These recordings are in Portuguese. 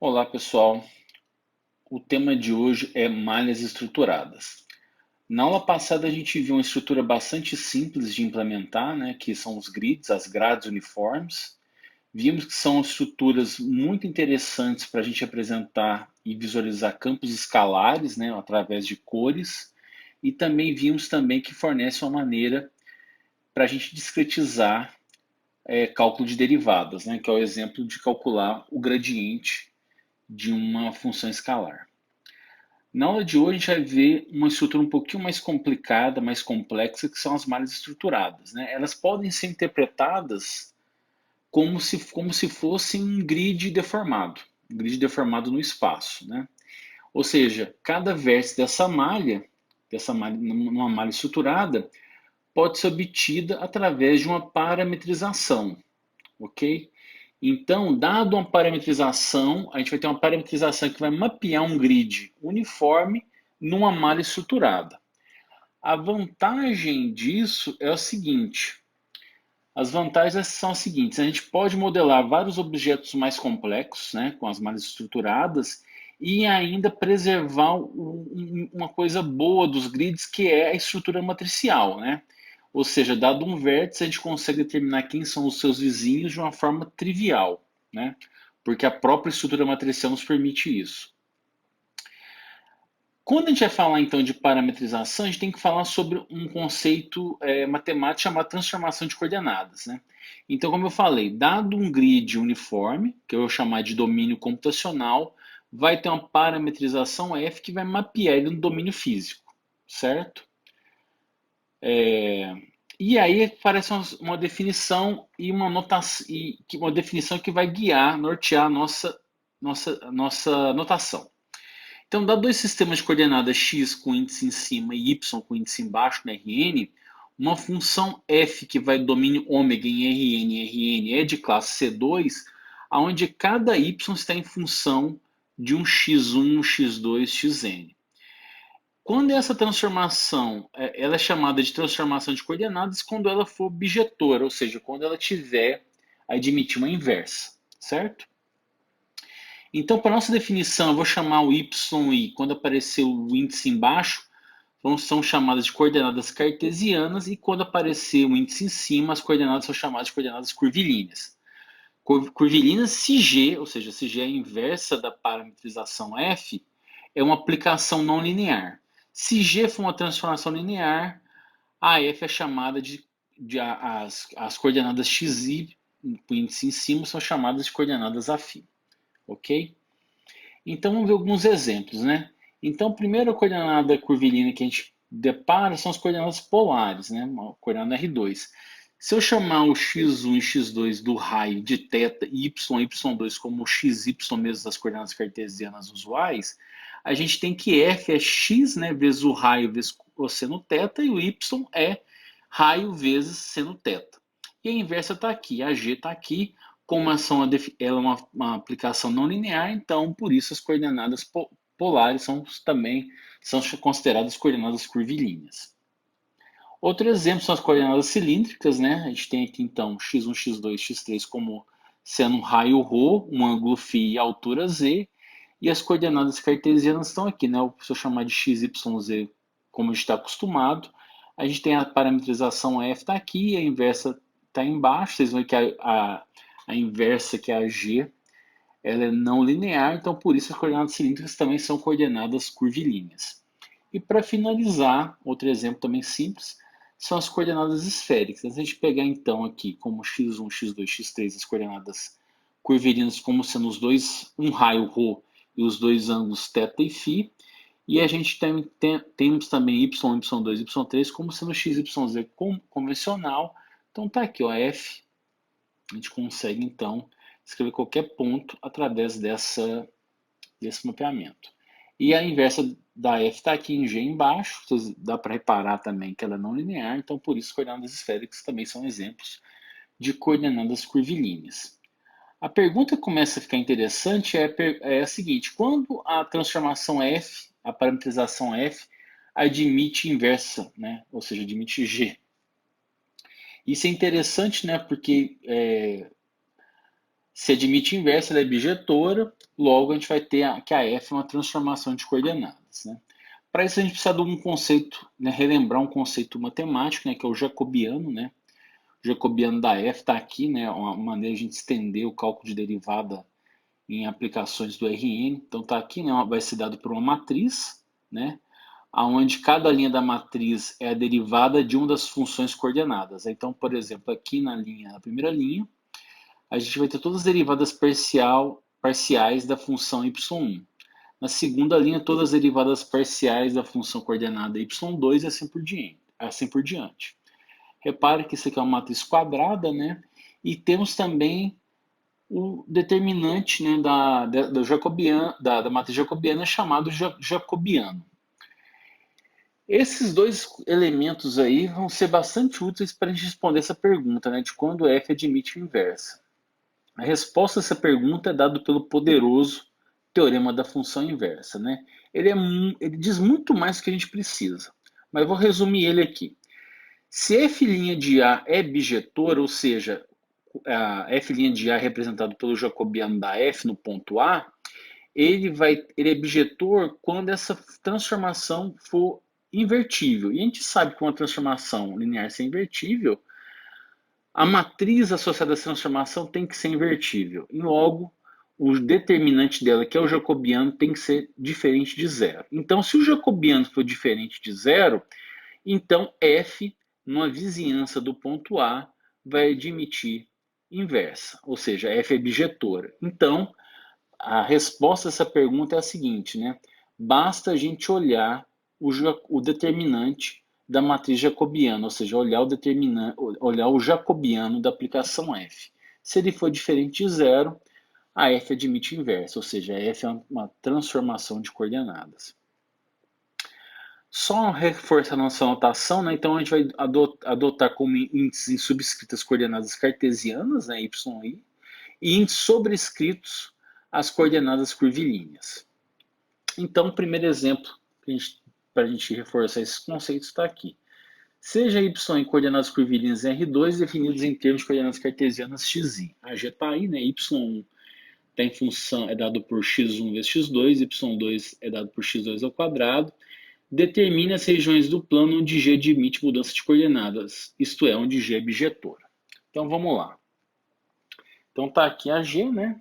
Olá, pessoal. O tema de hoje é malhas estruturadas. Na aula passada, a gente viu uma estrutura bastante simples de implementar, né, que são os grids, as grades uniformes. Vimos que são estruturas muito interessantes para a gente apresentar e visualizar campos escalares, né, através de cores. E também vimos também que fornece uma maneira para a gente discretizar cálculo de derivadas, né, que é o exemplo de calcular o gradiente de uma função escalar. Na aula de hoje, a gente vai ver uma estrutura um pouquinho mais complicada, mais complexa, que são as malhas estruturadas, né? Elas podem ser interpretadas como se fosse um grid deformado no espaço, né? Ou seja, cada vértice dessa malha, numa malha estruturada, pode ser obtida através de uma parametrização, ok? Então, dado uma parametrização, a gente vai ter uma parametrização que vai mapear um grid uniforme numa malha estruturada. A vantagem disso é o seguinte: as vantagens são as seguintes: a gente pode modelar vários objetos mais complexos, né, com as malhas estruturadas, e ainda preservar uma coisa boa dos grids, que é a estrutura matricial, né? Ou seja, dado um vértice, a gente consegue determinar quem são os seus vizinhos de uma forma trivial, né? Porque a própria estrutura matricial nos permite isso. Quando a gente vai falar então de parametrização, a gente tem que falar sobre um conceito matemático chamado transformação de coordenadas, né? Então, como eu falei, dado um grid uniforme, que eu vou chamar de domínio computacional, vai ter uma parametrização F que vai mapear ele no domínio físico, certo? E aí aparece uma definição e uma notação, uma definição que vai guiar, nortear a nossa notação. Então, dado dois sistemas de coordenadas x com índice em cima e y com índice embaixo no Rn, uma função f que vai do domínio ômega em Rn e Rn é de classe C2, onde cada y está em função de um x1, um x2, xn. Quando essa transformação ela é chamada de transformação de coordenadas quando ela for bijetora, ou seja, quando ela tiver admitir uma inversa, certo? Então, para nossa definição, eu vou chamar o y e quando aparecer o índice embaixo, são chamadas de coordenadas cartesianas, e quando aparecer o índice em cima, as coordenadas são chamadas de coordenadas curvilíneas. Curvilíneas se G, ou seja, se G é a inversa da parametrização F, é uma aplicação não linear. Se G for uma transformação linear, a F é chamada as coordenadas xy, o índice em cima, são chamadas de coordenadas afim. Ok? Então, vamos ver alguns exemplos, né? Então, a primeira coordenada curvilínea que a gente depara são as coordenadas polares, né? Uma coordenada R2. Se eu chamar o x1 e x2 do raio de θ e y e y2 como x, y mesmo das coordenadas cartesianas usuais, a gente tem que f é x, né, vezes o raio vezes cosseno θ, e o y é raio vezes seno θ. E a inversa está aqui, a g está aqui. Como ela é uma aplicação não linear, então por isso as coordenadas polares também são consideradas coordenadas curvilíneas. Outro exemplo são as coordenadas cilíndricas, né? A gente tem aqui então x1, x2, x3 como sendo um raio ρ, um ângulo φ e altura z, e as coordenadas cartesianas estão aqui, né? Se eu chamar de x, y, z, como a gente está acostumado, a gente tem a parametrização f está aqui, a inversa está embaixo. Vocês vão ver que a inversa, que é a g, ela é não linear, então por isso as coordenadas cilíndricas também são coordenadas curvilíneas. E para finalizar, outro exemplo também simples, são as coordenadas esféricas. Se a gente pegar então aqui como x1, x2, x3, as coordenadas curvilíneas como sendo um raio ρ e os dois ângulos θ e φ, e a gente temos também y, y2, y3 como sendo x, y, z convencional. Então tá aqui, ó, f. A gente consegue então escrever qualquer ponto através desse mapeamento. E a inversa da f está aqui em G embaixo. Dá para reparar também que ela é não linear, então por isso coordenadas esféricas também são exemplos de coordenadas curvilíneas. A pergunta que começa a ficar interessante é a seguinte: quando a transformação f, a parametrização f, admite inversa, né? Ou seja, admite G? Isso é interessante, né? Porque Se admite inversa, ela é bijetora, logo a gente vai ter que a f é uma transformação de coordenadas, né? Para isso a gente precisa de um conceito, né, relembrar um conceito matemático, né, que é o jacobiano, né? O jacobiano da f está aqui, né, uma maneira de a gente estender o cálculo de derivada em aplicações do RN. Então está aqui, né, vai ser dado por uma matriz, né, onde cada linha da matriz é a derivada de uma das funções coordenadas. Então, por exemplo, aqui na primeira linha, a gente vai ter todas as derivadas parciais da função y1. Na segunda linha, todas as derivadas parciais da função coordenada y2 e assim por diante. Repare que isso aqui é uma matriz quadrada, né? E temos também o determinante, né, da matriz jacobiana chamado jacobiano. Esses dois elementos aí vão ser bastante úteis para a gente responder essa pergunta, né, de quando f admite inversa. A resposta a essa pergunta é dada pelo poderoso teorema da função inversa, né? Ele diz muito mais do que a gente precisa, mas eu vou resumir ele aqui. Se f' de A é bijetor, ou seja, a f' de A é representado pelo jacobiano da f no ponto A, ele é bijetor quando essa transformação for invertível. E a gente sabe que uma transformação linear ser invertível, a matriz associada a essa transformação tem que ser invertível. E logo, o determinante dela, que é o jacobiano, tem que ser diferente de zero. Então, se o jacobiano for diferente de zero, então f, numa vizinhança do ponto A, vai admitir inversa, ou seja, f é bijetora. Então, a resposta a essa pergunta é a seguinte, né? Basta a gente olhar o determinante da matriz jacobiana, ou seja, olhar o jacobiano da aplicação f. Se ele for diferente de zero, a f admite inversa, ou seja, a f é uma transformação de coordenadas. Só reforçar a nossa notação, né? Então a gente vai adotar como índices em subscritas coordenadas cartesianas, né, y e i, e em sobrescritos as coordenadas curvilíneas. Então, o primeiro exemplo para a gente reforçar esses conceitos está aqui. Seja y em coordenadas curvilíneas em R2 definidos em termos de coordenadas cartesianas x e i. A g está aí, né? Y1 está em função, é dado por x1 vezes x2, y2 é dado por x2 ao quadrado. Determine as regiões do plano onde g admite mudança de coordenadas, isto é, onde g é bijetora. Então, vamos lá. Então, está aqui a g, né?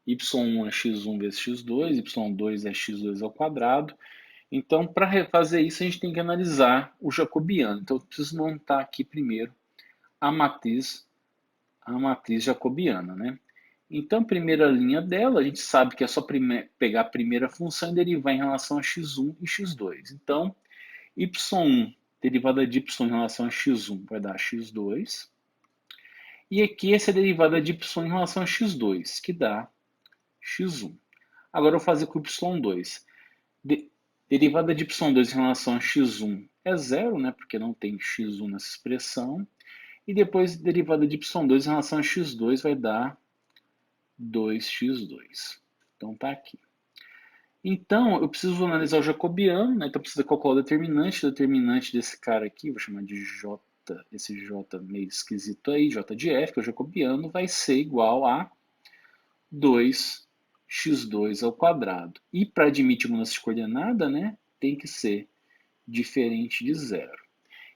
y1 é x1 vezes x2, y2 é x2 ao quadrado. Então, para fazer isso, a gente tem que analisar o jacobiano. Então, eu preciso montar aqui primeiro a matriz jacobiana, né? Então, a primeira linha dela, a gente sabe que é só pegar a primeira função e derivar em relação a x1 e x2. Então, y1, derivada de y em relação a x1 vai dar x2. E aqui essa é a derivada de y em relação a x2, que dá x1. Agora eu vou fazer com y2. Derivada de y2 em relação a x1 é zero, né, porque não tem x1 nessa expressão. E depois derivada de y2 em relação a x2 vai dar 2x2. Então tá aqui. Então eu preciso analisar o jacobiano, né, então eu preciso calcular o determinante. O determinante desse cara aqui, vou chamar de j, esse j meio esquisito aí, j de f, que é o jacobiano, vai ser igual a 2x2 ao quadrado. E para admitir mudança de coordenada, né, tem que ser diferente de zero.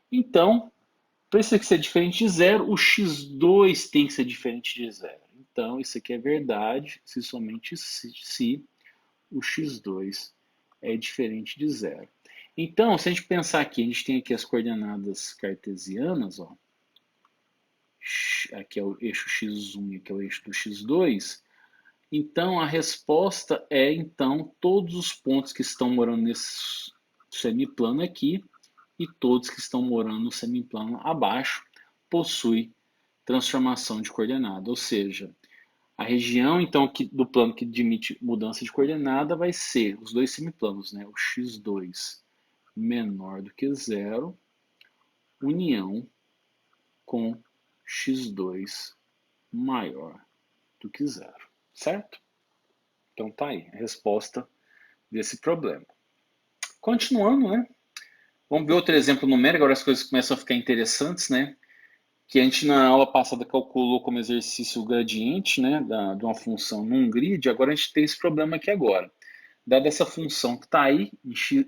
Então, para isso aqui ser diferente de zero, o x2 tem que ser diferente de zero. Então, isso aqui é verdade se somente se o x2 é diferente de zero. Então, se a gente pensar aqui, a gente tem aqui as coordenadas cartesianas, ó. Aqui é o eixo x1 e aqui é o eixo do x2. Então, a resposta é, então, todos os pontos que estão morando nesse semiplano aqui e todos que estão morando no semiplano abaixo possuem transformação de coordenada. Ou seja, a região, então, do plano que admite mudança de coordenada vai ser os dois semiplanos, né? O x2 menor do que zero, união com x2 maior do que zero. Certo? Então tá aí a resposta desse problema. Continuando, né? Vamos ver outro exemplo numérico, agora as coisas começam a ficar interessantes, né? que a gente na aula passada calculou como exercício o gradiente, né, de uma função num grid, agora a gente tem esse problema aqui agora. Dada essa função que está aí,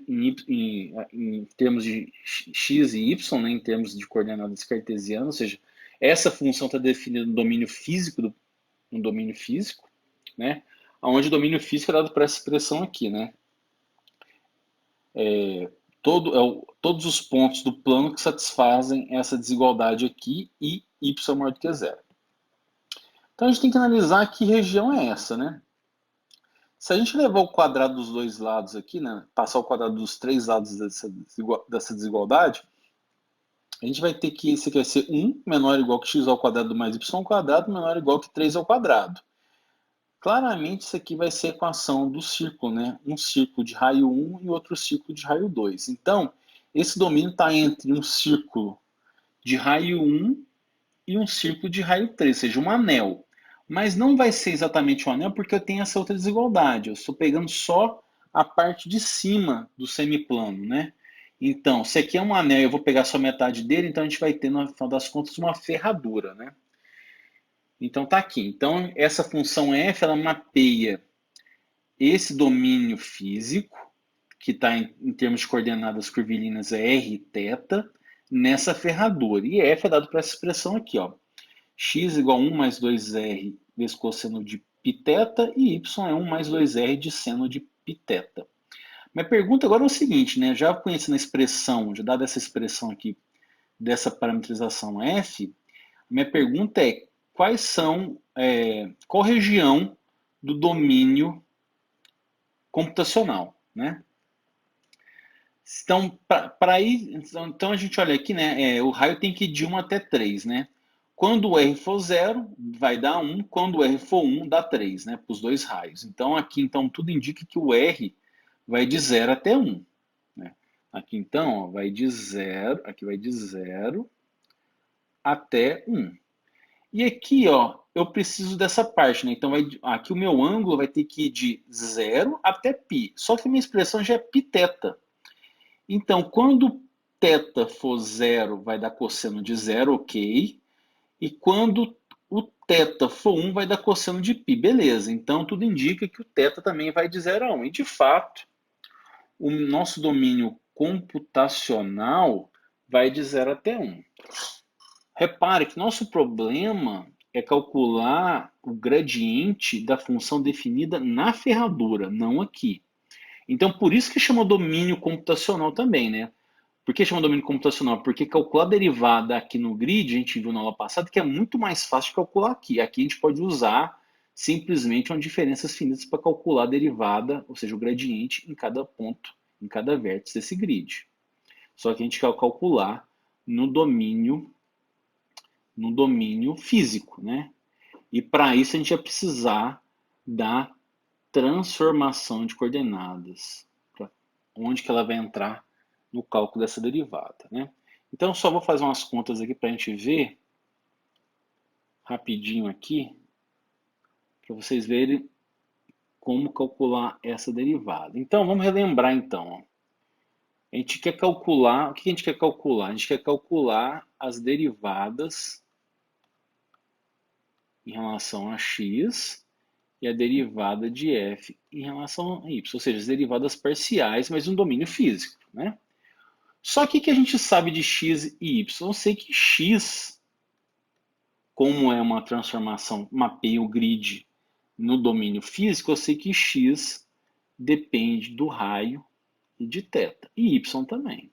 em termos de x e y, né, em termos de coordenadas cartesianas, ou seja, essa função está definida no domínio físico, né, onde o domínio físico é dado por essa expressão aqui, né, todos os pontos do plano que satisfazem essa desigualdade aqui e y maior do que zero. Então a gente tem que analisar que região é essa, né? Se a gente levar o quadrado dos dois lados aqui, né, passar o quadrado dos três lados dessa desigualdade, a gente vai ter que esse aqui vai ser 1 menor ou igual que x ao quadrado mais y ao quadrado menor ou igual que 3 ao quadrado. Claramente isso aqui vai ser a equação do círculo, né? Um círculo de raio 1 e outro círculo de raio 2. Então, esse domínio está entre um círculo de raio 1 e um círculo de raio 3, ou seja, um anel. Mas não vai ser exatamente um anel porque eu tenho essa outra desigualdade. Eu estou pegando só a parte de cima do semiplano, né? Então, se aqui é um anel e eu vou pegar só metade dele, então a gente vai ter, no final das contas, uma ferradura, né? Então tá aqui. Então essa função f ela mapeia esse domínio físico, que está em termos de coordenadas curvilinas é r e θ, nessa ferradura. E f é dado por essa expressão aqui, ó. X igual a 1 mais 2r vezes cosseno de π e y é 1 mais 2r de seno de π. Minha pergunta agora é o seguinte, né? Já conhecendo a expressão, já dada essa expressão aqui dessa parametrização f, minha pergunta é qual região do domínio computacional, né? Então, para ir, então a gente olha aqui, né? O raio tem que ir de 1 até 3, né? Quando o R for 0, vai dar 1. Quando o R for 1, dá 3, né? Para os dois raios. Então, aqui, então, tudo indica que o R vai de 0 até 1. Né? Aqui, então, ó, vai de 0, aqui vai de 0 até 1. E aqui, ó, eu preciso dessa parte, né? Então, aqui o meu ângulo vai ter que ir de 0 até π. Só que a minha expressão já é π θ. Então, quando θ for 0, vai dar cosseno de 0, ok. E quando o θ for 1, vai dar cosseno de π. Beleza, então tudo indica que o θ também vai de 0 a 1. E, de fato, o nosso domínio computacional vai de 0 até 1. Repare que nosso problema é calcular o gradiente da função definida na ferradura, não aqui. Então, por isso que chama domínio computacional também, né? Por que chama domínio computacional? Porque calcular a derivada aqui no grid, a gente viu na aula passada, que é muito mais fácil de calcular aqui. Aqui a gente pode usar simplesmente uma diferenças finitas para calcular a derivada, ou seja, o gradiente em cada ponto, em cada vértice desse grid. Só que a gente quer calcular no domínio físico, né? E para isso a gente vai precisar da transformação de coordenadas, onde que ela vai entrar no cálculo dessa derivada, né? Então, só vou fazer umas contas aqui para a gente ver rapidinho aqui, para vocês verem como calcular essa derivada. Então, vamos relembrar então. A gente quer calcular, o que a gente quer calcular? A gente quer calcular as derivadas em relação a x e a derivada de f em relação a y, ou seja, as derivadas parciais, mas no domínio físico, né? Só que o que a gente sabe de x e y? Eu sei que x, como é uma transformação, mapeia o grid no domínio físico, eu sei que x depende do raio e de θ. E y também.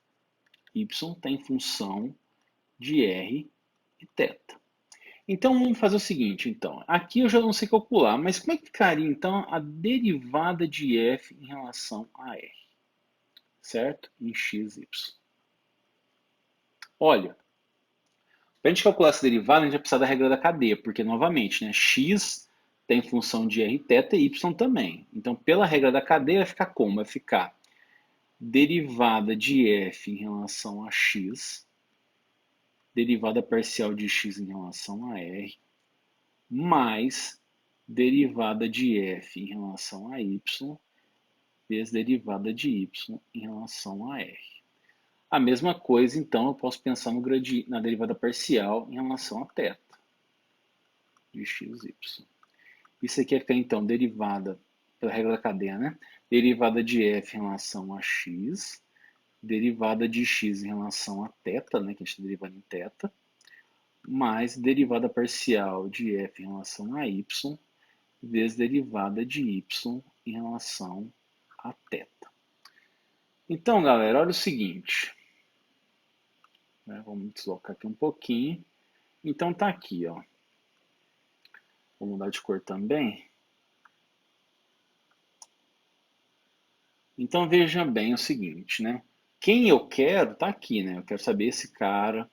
Y tem função de r e θ. Então vamos fazer o seguinte, então. Aqui eu já não sei calcular, mas como é que ficaria então a derivada de f em relação a r? Certo? Em x, y. Olha, para a gente calcular essa derivada, a gente vai precisar da regra da cadeia, porque, novamente, né, x tem função de r θ e y também. Então, pela regra da cadeia, vai ficar como? Vai ficar derivada de f em relação a x, derivada parcial de x em relação a r, mais derivada de f em relação a y, vezes derivada de y em relação a r. A mesma coisa, então, eu posso pensar no na derivada parcial em relação a θ de x, y. Isso aqui é ficar, então, derivada, pela regra da cadeia, né? Derivada de f em relação a x, derivada de x em relação a θ, né? Que a gente está derivando em θ, mais derivada parcial de f em relação a y, vezes derivada de y em relação a θ. Então, galera, olha o seguinte. Né? Vamos deslocar aqui um pouquinho. Então, tá aqui, ó. Vou mudar de cor também. Então, veja bem o seguinte, né? Quem eu quero tá aqui, né? Eu quero saber esse cara,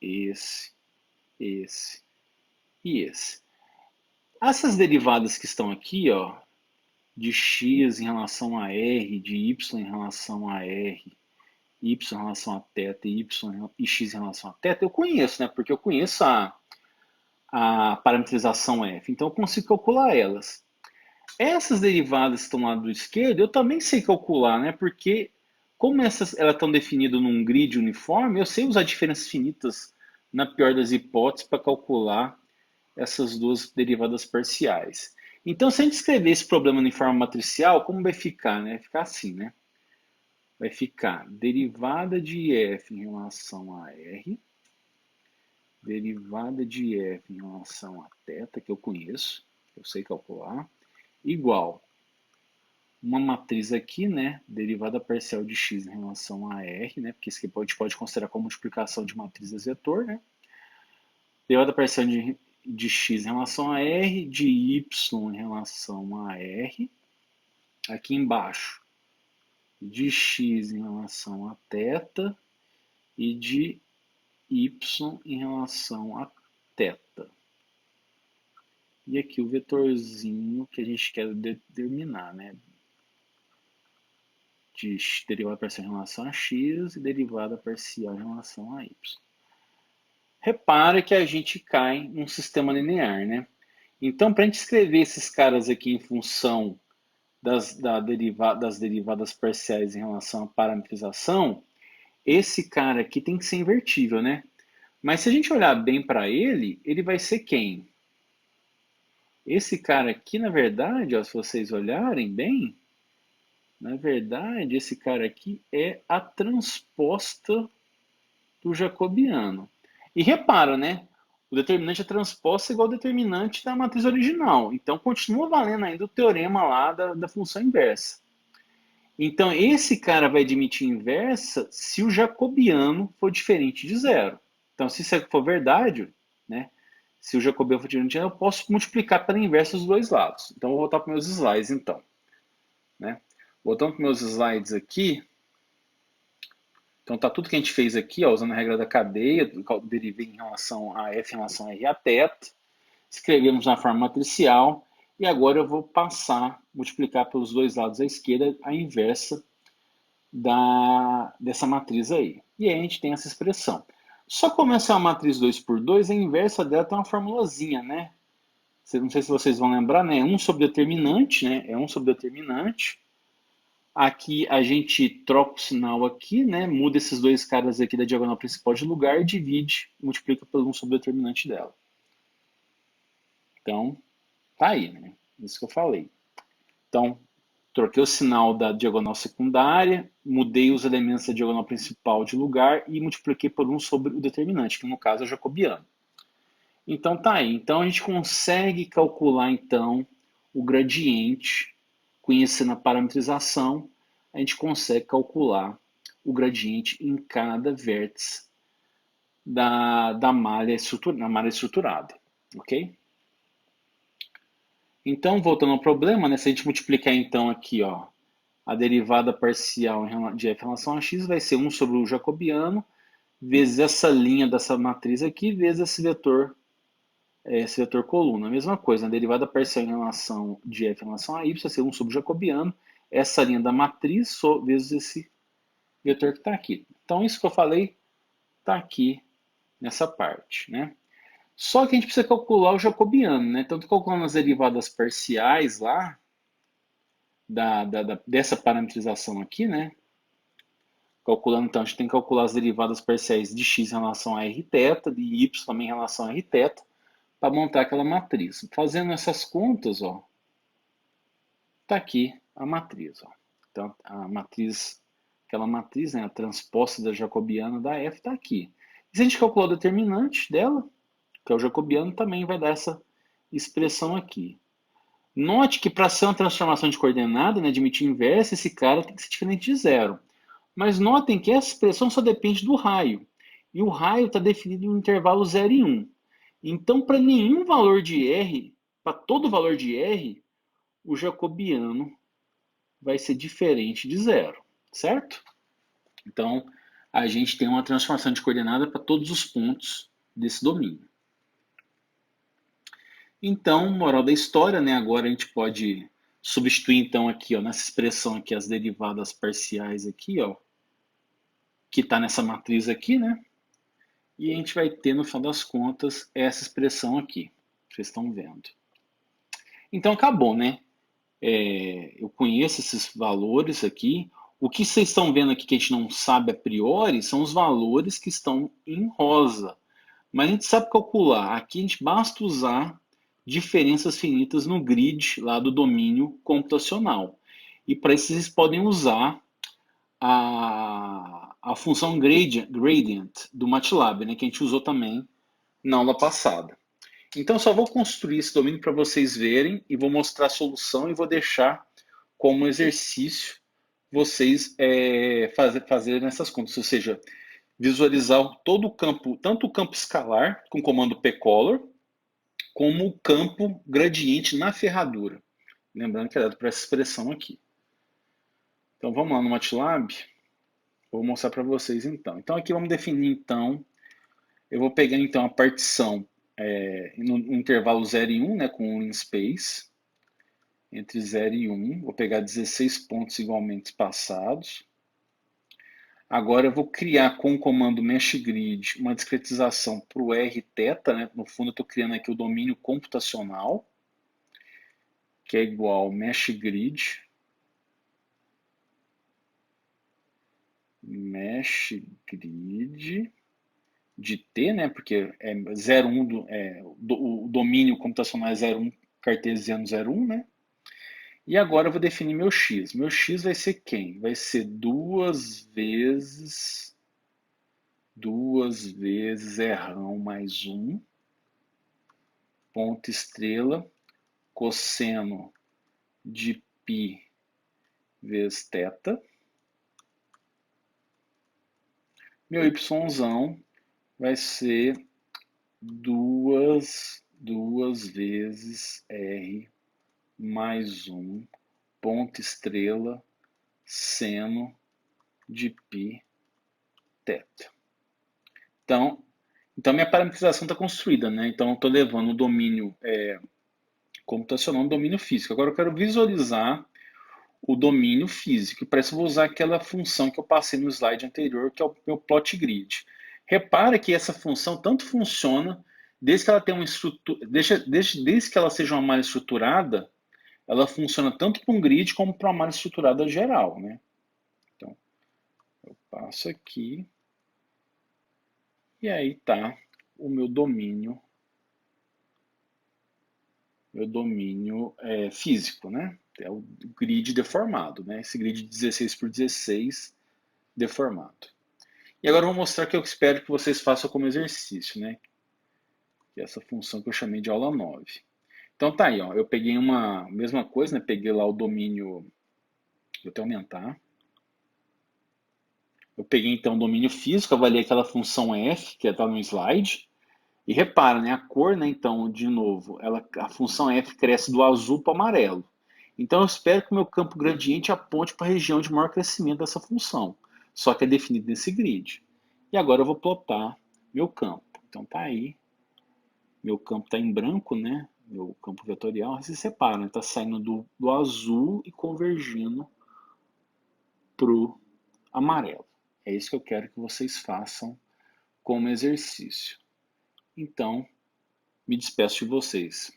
esse e esse. Essas derivadas que estão aqui, ó, de x em relação a r, de y em relação a r, y em relação a θ e x em relação a θ, eu conheço, né? Porque eu conheço a parametrização f, então eu consigo calcular elas. Essas derivadas que estão lá do esquerdo, eu também sei calcular, né? Porque como elas estão definidas num grid uniforme, eu sei usar diferenças finitas na pior das hipóteses para calcular essas duas derivadas parciais. Então, se a gente escrever esse problema em forma matricial, como vai ficar? Né? Vai ficar assim, né? Vai ficar derivada de f em relação a r, derivada de f em relação a θ, que eu conheço, eu sei calcular, igual uma matriz aqui, né, derivada parcial de x em relação a r, né, porque isso aqui a gente pode considerar como multiplicação de matrizes vetor, né, derivada parcial de x em relação a r, de y em relação a r, aqui embaixo, de x em relação a θ e de y em relação a θ. E aqui o vetorzinho que a gente quer determinar, né, de derivada parcial em relação a x e derivada parcial em relação a y. Repara que a gente cai num sistema linear, né? Então, para a gente escrever esses caras aqui em função das derivadas parciais em relação à parametrização, esse cara aqui tem que ser invertível, né? Mas se a gente olhar bem para ele, ele vai ser quem? Esse cara aqui, na verdade, ó, se vocês olharem bem, na verdade, esse cara aqui é a transposta do jacobiano. E repara, né? O determinante é transposta igual ao determinante da matriz original. Então, continua valendo ainda o teorema lá da função inversa. Então, esse cara vai admitir inversa se o jacobiano for diferente de zero. Então, se isso for verdade, né? Se o jacobiano for diferente de zero, eu posso multiplicar pela inversa os dois lados. Então, vou voltar para meus slides, então. Né? Voltando para meus slides aqui. Então, tá tudo que a gente fez aqui, ó, usando a regra da cadeia, derivei em relação a f em relação a r a θ, escrevemos na forma matricial, e agora eu vou passar, multiplicar pelos dois lados à esquerda a inversa dessa matriz aí. E aí a gente tem essa expressão. Só como essa é uma matriz 2 por 2, a inversa dela tem uma formulazinha, né? Não sei se vocês vão lembrar, né? É 1 sobre determinante, né? É 1 sobre determinante. Aqui a gente troca o sinal aqui, né? Muda esses dois caras aqui da diagonal principal de lugar e divide, multiplica por 1 sobre o determinante dela. Então, tá aí, né? Isso que eu falei. Então, troquei o sinal da diagonal secundária, mudei os elementos da diagonal principal de lugar e multipliquei por 1 sobre o determinante, que no caso é o jacobiano. Então, tá aí. Então, a gente consegue calcular, então, o gradiente, conhecendo a parametrização, a gente consegue calcular o gradiente em cada vértice da malha estruturada, ok? Então, voltando ao problema, né, se a gente multiplicar então aqui, ó, a derivada parcial de f em relação a x vai ser 1 sobre o jacobiano, vezes essa linha dessa matriz aqui, vezes esse vetor coluna. A mesma coisa, a derivada parcial em relação de f em relação a y vai ser 1 sobre o jacobiano, essa linha da matriz vezes esse vetor que está aqui. Então, isso que eu falei está aqui nessa parte, né? Só que a gente precisa calcular o jacobiano, né? Então, estou calculando as derivadas parciais lá, dessa parametrização aqui, né? Calculando, então, a gente tem que calcular as derivadas parciais de x em relação a rθ, de y também em relação a rθ, para montar aquela matriz. Fazendo essas contas, ó, tá aqui a matriz. Ó. Então, a matriz, aquela matriz, né, a transposta da jacobiana da f está aqui. E se a gente calcular o determinante dela, que é o jacobiano, também vai dar essa expressão aqui. Note que para ser uma transformação de coordenada, né, admitir inversa, esse cara tem que ser diferente de zero. Mas notem que essa expressão só depende do raio. E o raio está definido no intervalo 0 e 1. Então, para nenhum valor de R, para todo valor de R, o jacobiano vai ser diferente de zero, certo? Então, a gente tem uma transformação de coordenada para todos os pontos desse domínio. Então, moral da história, né? Agora a gente pode substituir então aqui, ó, nessa expressão aqui as derivadas parciais aqui, ó, que está nessa matriz aqui, né? E a gente vai ter no final das contas essa expressão aqui, que vocês estão vendo. Então acabou, né? Eu conheço esses valores aqui. O que vocês estão vendo aqui que a gente não sabe a priori são os valores que estão em rosa. Mas a gente sabe calcular. Aqui a gente basta usar diferenças finitas no grid lá do domínio computacional. E para isso vocês podem usar a função gradient do MATLAB, né, que a gente usou também na aula passada. Então, eu só vou construir esse domínio para vocês verem e vou mostrar a solução e vou deixar como exercício vocês fazerem essas contas, ou seja, visualizar todo o campo, tanto o campo escalar com o comando pcolor, como o campo gradiente na ferradura. Lembrando que é dado por essa expressão aqui. Então vamos lá no MATLAB, vou mostrar para vocês então. Então aqui vamos definir então, eu vou pegar então a partição no intervalo 0 e 1, né, com o space, entre 0 e 1, vou pegar 16 pontos igualmente espaçados. Agora eu vou criar com o comando meshGrid uma discretização para o rθ, né? No fundo eu estou criando aqui o domínio computacional, que é igual meshGrid de T, né? Porque é 0, 1 o domínio computacional é 0, 1 cartesiano 0, 1, né? E agora eu vou definir meu x. Meu x vai ser quem? Vai ser duas vezes R mais 1, ponto estrela, cosseno de π vezes θ. Meu yzão vai ser duas vezes R mais 1, ponto estrela, seno de π θ. Então minha parametrização está construída, né? Então eu estou levando o domínio computacional no domínio físico. Agora eu quero visualizar o domínio físico. Para isso eu vou usar aquela função que eu passei no slide anterior, que é o meu plot grid. Repara que essa função tanto funciona desde que ela tenha uma estrutura, desde que ela seja uma malha estruturada, ela funciona tanto para um grid como para uma malha estruturada geral, né? Então, eu passo aqui e aí está o meu domínio físico, né? É o grid deformado, né? Esse grid 16 por 16 deformado. E agora eu vou mostrar o que eu espero que vocês façam como exercício, né? Que é essa função que eu chamei de aula 9. Então tá aí, ó. Eu peguei uma mesma coisa, né? Peguei lá o domínio. Vou até aumentar. Eu peguei então o domínio físico, avaliei aquela função f, que está no slide. E repara, né? A cor, né? Então, de novo, a função f cresce do azul para o amarelo. Então eu espero que o meu campo gradiente aponte para a região de maior crescimento dessa função. Só que é definido nesse grid. E agora eu vou plotar meu campo. Então tá aí. Meu campo está em branco, né? Meu campo vetorial se separa, né? Está saindo do azul e convergindo para o amarelo. É isso que eu quero que vocês façam como exercício. Então, me despeço de vocês.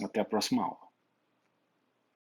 Até a próxima aula.